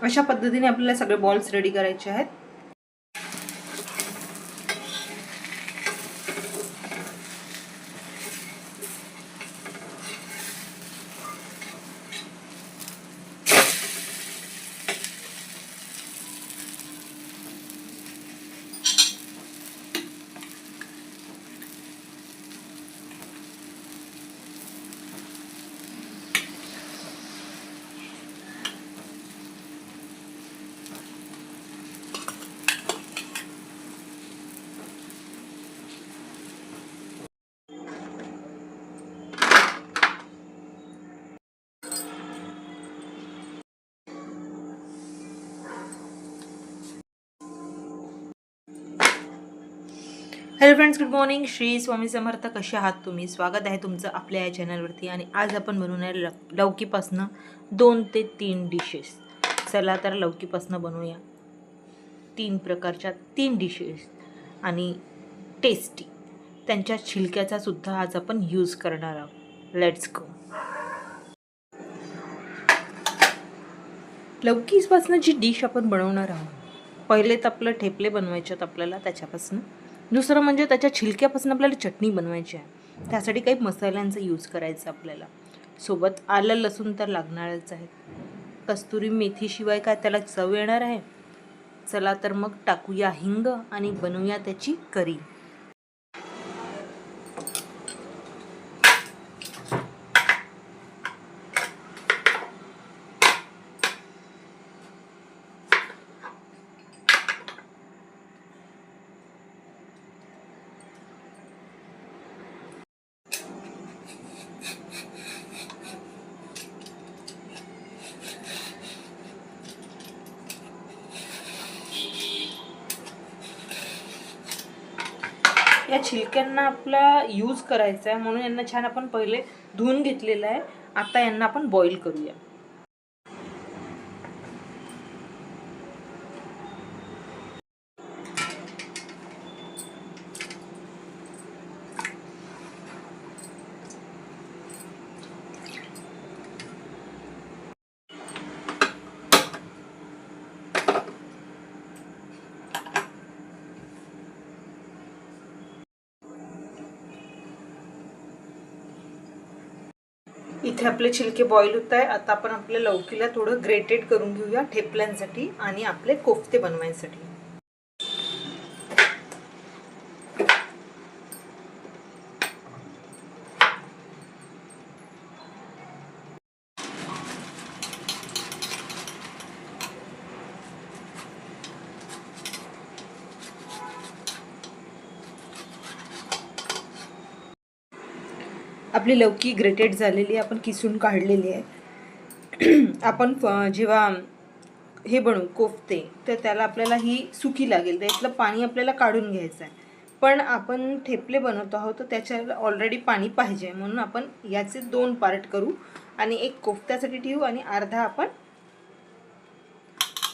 अशा पद्धतीने आपल्याला सगळे बॉल्स रेडी करायचे आहेत. Hello friends, good morning. Shri Swami Samarth. कसे आहात तुम्ही? स्वागत आहे तुमचं आपल्या या चॅनलवरती. आणि आज आपण बनवणार लौकीपासनं 2 ते 3 डिशेस. चला तर लौकीपासनं बनवूया 3 प्रकारच्या 3 डिशेस आणि टेस्टी. त्यांच्या छिलक्याचा सुद्धा आज आपण यूज करणार आहोत. Let's go. लौकीपासनं जी डिश आपण बनवणार आहोत, पहिले तर आपलं ठेपले बनवायचे आहेत आपल्याला त्याच्यापासून. दुसरं म्हणजे त्याच्या छिलक्यापासून आपल्याला चटणी बनवायची आहे. त्यासाठी काही मसाल्यांचा यूज करायचा आपल्याला. सोबत आलं लसूण तर लागणारच आहे. कस्तुरी मेथीशिवाय काय त्याला चव येणार आहे? चला तर मग टाकूया हिंग आणि बनवूया त्याची करी. या छिलक्यांना आपला यूज करायचा आहे, म्हणून यांना छान आपण पहिले धुवून घेतलेलं आहे. आता यांना आपण बॉईल करूया. इथे आपले छिलके बॉईल होत आहे. आता आपण आपल्या लौकीला थोडं ग्रेटेड करून घेऊया ठेपल्यांसाठी आणि आपले कोफ्ते बनवायसाठी. आपली लौकी ग्रेटेड झालेली, आपण किसून काढलेली आहे. आपण जेव्हा हे बनवू कोफ्ते, तर त्याला आपल्याला ही सुकी लागेल, त्यातलं पाणी आपल्याला काढून घ्यायचं आहे. पण आपण ठेपले बनवतो आहोत तर त्याच्याला ऑलरेडी पाणी पाहिजे, म्हणून आपण याचे 2 पार्ट करू आणि एक कोफ्त्यासाठी ठेवू आणि अर्धा आपण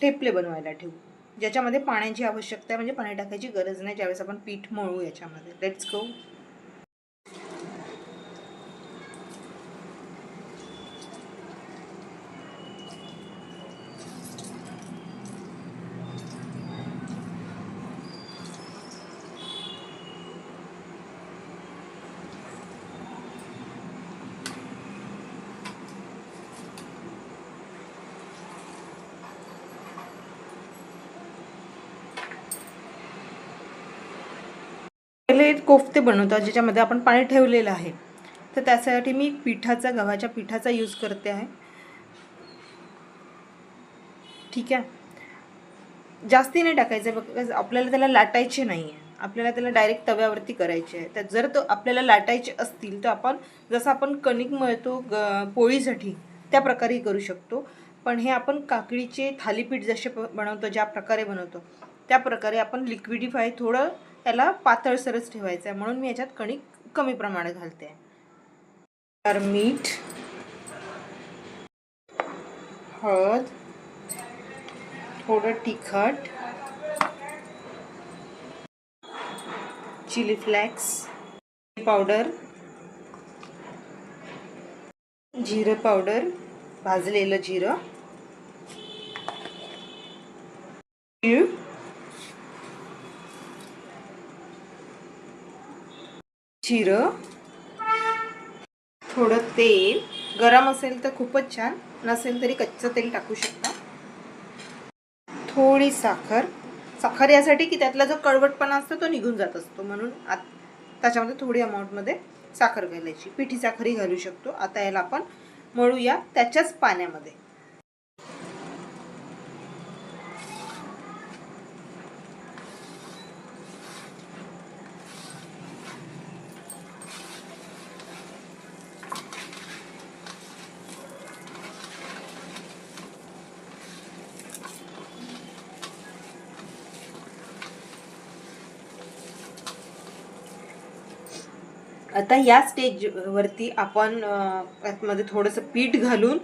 ठेपले बनवायला ठेवू, ज्याच्यामध्ये पाण्याची आवश्यकता आहे. म्हणजे पाणी टाकायची गरज नाही ज्यावेळेस आपण पीठ मळू याच्यामध्ये. Let's go. पहिले कोफ्ते बनवतात ज्याच्यामध्ये आपण पाणी ठेवलेलं आहे, तर त्यासाठी मी गव्हाच्या पिठाचा यूज करते आहे. ठीक आहे, जास्ती नाही टाकायचं आहे, आपल्याला त्याला लाटायचे नाही आहे. आपल्याला त्याला डायरेक्ट तव्यावरती करायचे आहे. तर जर तो आपल्याला लाटायचे असतील तर आपण जसं आपण कणिक मळतो पोळीसाठी त्या प्रकारे करू शकतो. पण हे आपण काकडीचे थालीपीठ जसे बनवतो, ज्या प्रकारे बनवतो त्या प्रकारे आपण लिक्विडिफाय थोडं त्याला पातळसरच ठेवायचं आहे. म्हणून मी याच्यात कणिक कमी प्रमाणात घालते आहे. तर मीठ, हळद, थोडं तिखट, चिली फ्लेक्स पावडर, जिरं पावडर, भाजलेलं जिरं, तीळ, जिरं, थोडं तेल, गरम असेल तर खूपच छान, नसेल तरी कच्चं तेल टाकू शकता. थोडी साखर, साखर यासाठी की त्यातला जो कडवटपणा असतो तो निघून जात असतो, म्हणून त्याच्यामध्ये थोडी अमाऊंटमध्ये साखर घालायची. पिठी साखरही घालू शकतो. आता याला आपण मळूया त्याच्याच पाण्यामध्ये. आता या स्टेजवरती आपण यामध्ये थोडंसं पीठ घालून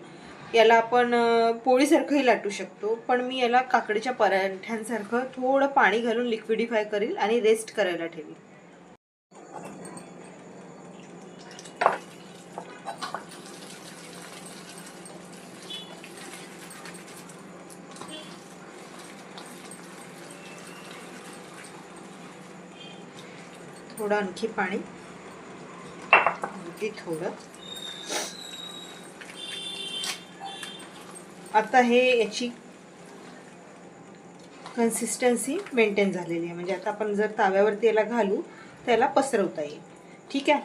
याला आपण पोळीसारखंही लाटू शकतो, पण मी याला काकडीच्या पराठ्यांसारखं थोडं पाणी घालून लिक्विडिफाय करेल आणि रेस्ट करायला ठेवेल. थोडं आणखी पाणी, थोडं. आता हे याची कन्सिस्टन्सी मेंटेन झालेली आहे, म्हणजे आता आपण जर ताव्यावरती याला घालू तर याला पसरवता येईल. ठीक आहे.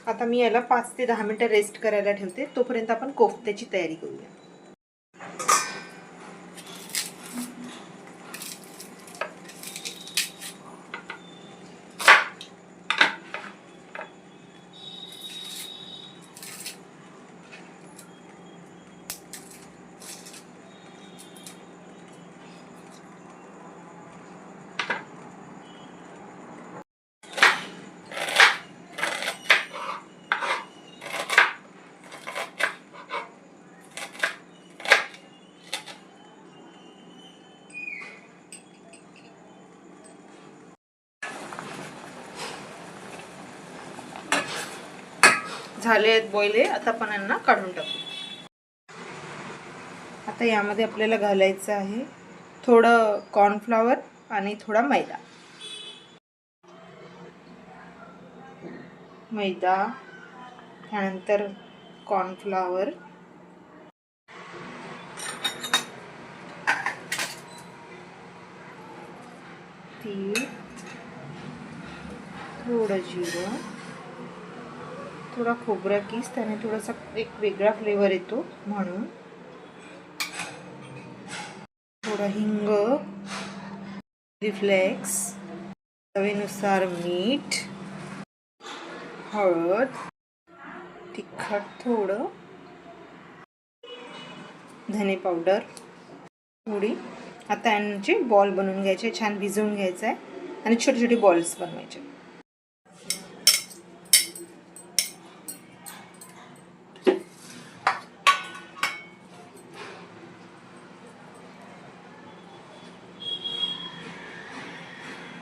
आता मी याला 5 ते 10 मिनिटं रेस्ट करायला ठेवते. तोपर्यंत आपण कोफ्त्याची तयारी करूया. झाले आहेत बॉईल. आता आपण यांना काढून टाकू. आता यामध्ये आपल्याला घालायचं आहे थोडं कॉर्नफ्लॉवर आणि थोडा मैदा. त्यानंतर कॉर्नफ्लॉवर, तीळ, थोडं जिरं, थोडा खोबरा किस, त्याने थोडासा एक वेगळा फ्लेवर येतो म्हणून, थोडा हिंग, फ्लेक्स, चवीनुसार मीठ, हळद, तिखट थोडं, धने पावडर थोडी. आता यांचे बॉल बनवून घ्यायचे, छान भिजवून घ्यायचं आहे आणि छोटे छोटे बॉल्स बनवायचे.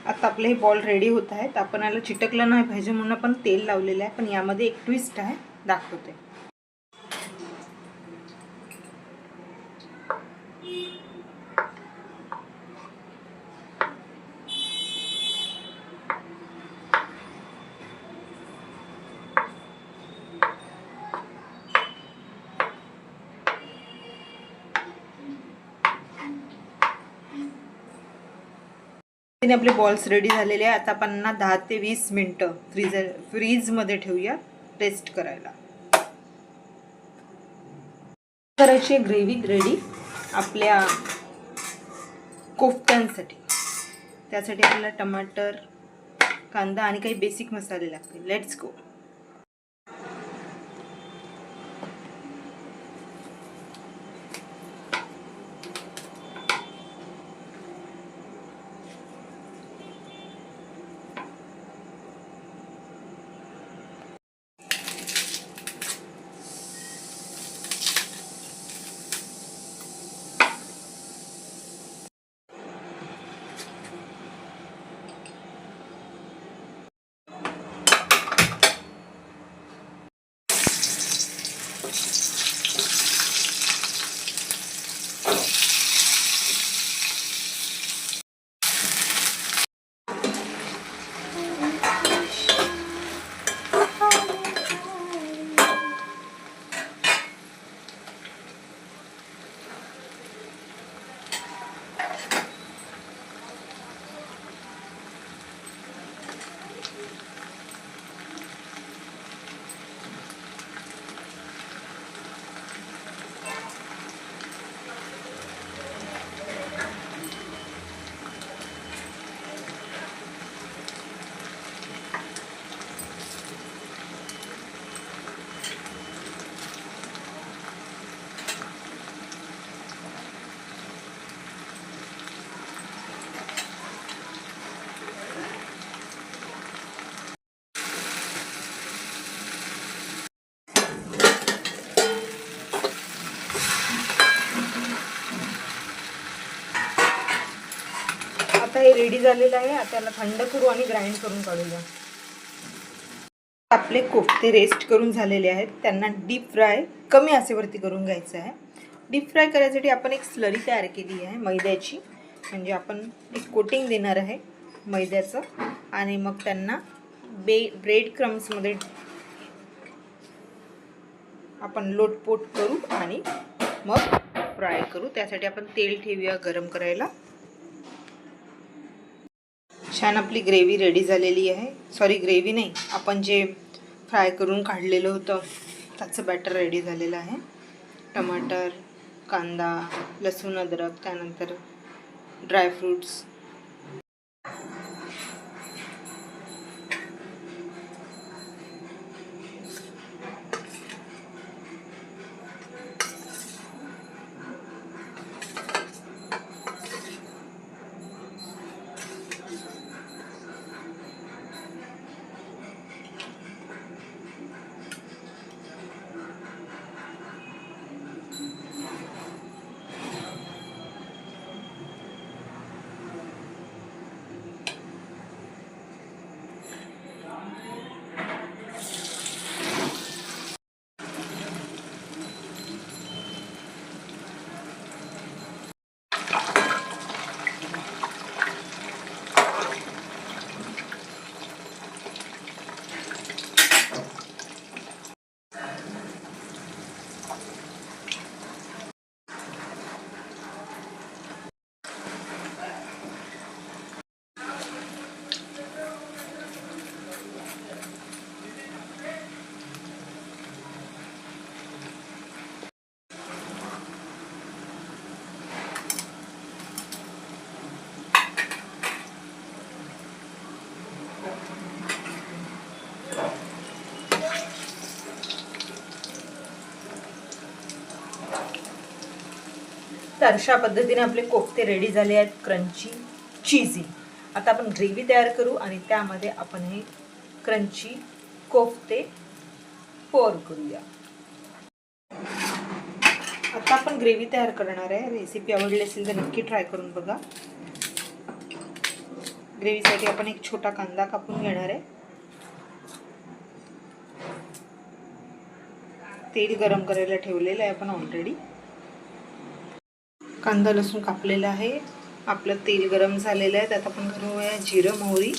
आता आपले हे बॉल रेडी होत आहेत. आपण याला चिटकलं नाही पाहिजे म्हणून आपण तेल लावलेलं आहे, पण यामध्ये एक ट्विस्ट आहे, दाखवते. आपले बॉल्स रेडी झालेले आहे. आता आपण 10 ते 20 मिनिटं फ्रीजमध्ये ठेवूया टेस्ट करायला. करायची ग्रेव्ही रेडी आपल्या कोफ्त्यांसाठी. त्यासाठी आपल्याला टमाटर, कांदा आणि काही बेसिक मसाले लागतील. Let's go. आता हे रेडी झालेलं आहे. आता याला थंड करू आणि ग्राइंड करून काढूया. आपले कोफ्ते रेस्ट करून झालेले आहेत. त्यांना डीप फ्राय कमी आचेवरती करून घ्यायचं आहे. डीप फ्राय करायसाठी आपण एक स्लरी तयार केली आहे मैद्याची. म्हणजे आपण एक कोटिंग देणार आहे मैद्याचं आणि मग त्यांना ब्रेड क्रम्समध्ये आपण लोटपोट करू आणि मग फ्राय करू. त्यासाठी आपण तेल ठेवूया गरम करायला. छान आपली ग्रेव्ही रेडी झालेली आहे. सॉरी ग्रेव्ही नाही, आपण जे फ्राय करून काढलेलं होतं त्याचं बॅटर रेडी झालेलं आहे. टमाटर, कांदा, लसूण, अद्रक, त्यानंतर ड्रायफ्रूट्स. तर अशा पद्धतीने आपले कोफ्ते रेडी झाले आहेत, क्रंची चीजी. आता आपण ग्रेव्ही तयार करू आणि त्यामध्ये आपण हे क्रंची कोफ्ते पोर करूया. आता आपण ग्रेव्ही तयार करणार आहे. रेसिपी आवडली असेल तर नक्की ट्राय करून बघा. ग्रेव्हीसाठी आपण एक छोटा कांदा कापून घेणार आहे. तेल गरम करायला ठेवलेलं आहे आपण ऑलरेडी. कांदा लसूण कापलेला आहे. आपलं तेल गरम झालेलं आहे. त्यात आपण घालूया जिरं, मोहरी,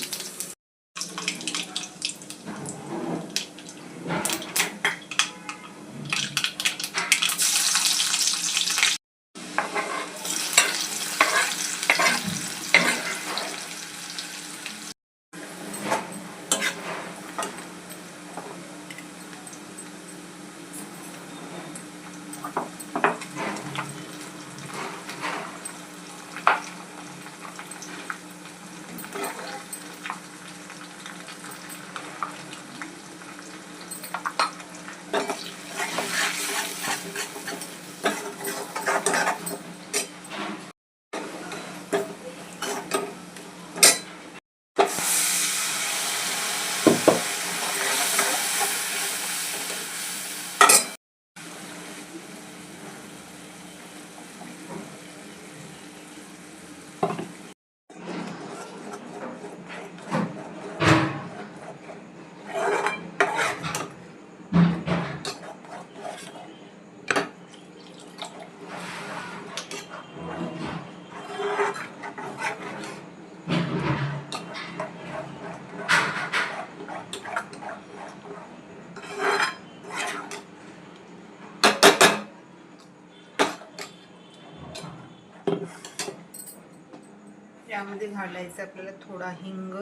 यामध्ये घालायचं आपल्याला थोडा हिंग,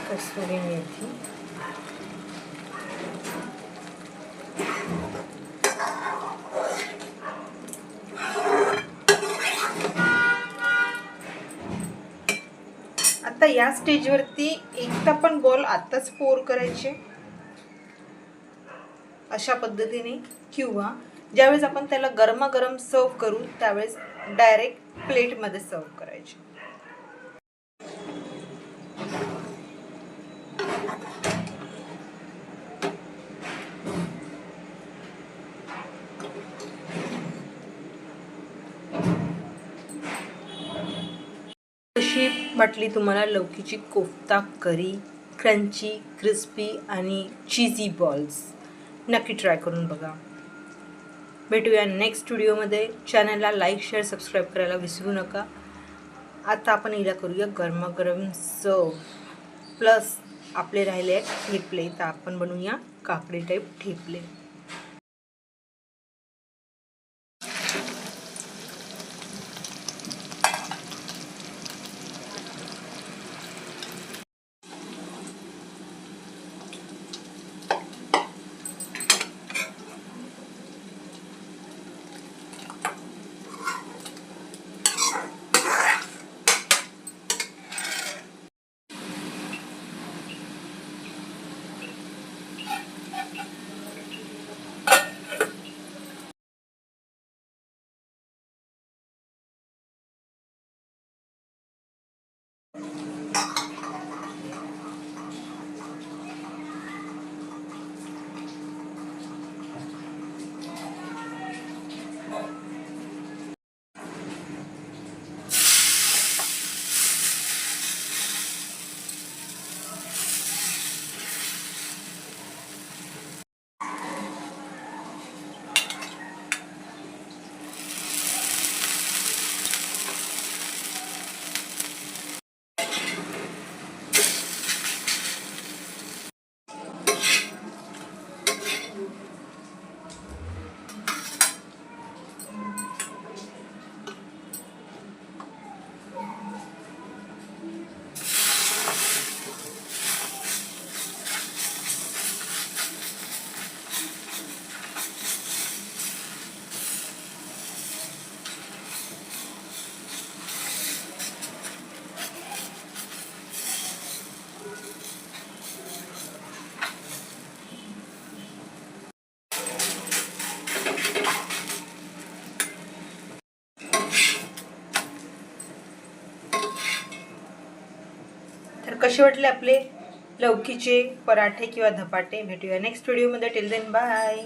कसुरी मेथी, आता या स्टेजवरती एकदा पण बॉल आताच पोर करायचे अशा पद्धतीने, किंवा ज्यावेळेस आपण त्याला गरमागरम सर्व करू त्यावेळेस डायरेक्ट प्लेटमध्ये सर्व करायचे. कशी वाटली तुम्हाला लौकीची कोफ्ता करी, क्रंची, क्रिस्पी आणि चीजी बॉल्स? नक्की ट्राय करून बघा. भेटूया नेक्स्ट व्हिडिओमध्ये. चॅनलला लाईक, शेअर, सबस्क्राईब करायला विसरू नका. आता आपण हिला करूया गरमागरम सर्व. प्लस आपले राहिले आहेत ठेपले, तर आपण बनवूया काकडी टाईप ठेपले. तर कसे वाटले आपले लौकीचे पराठे किंवा धपाटे? भेटूया नेक्स्ट व्हिडिओमध्ये. Till then bye.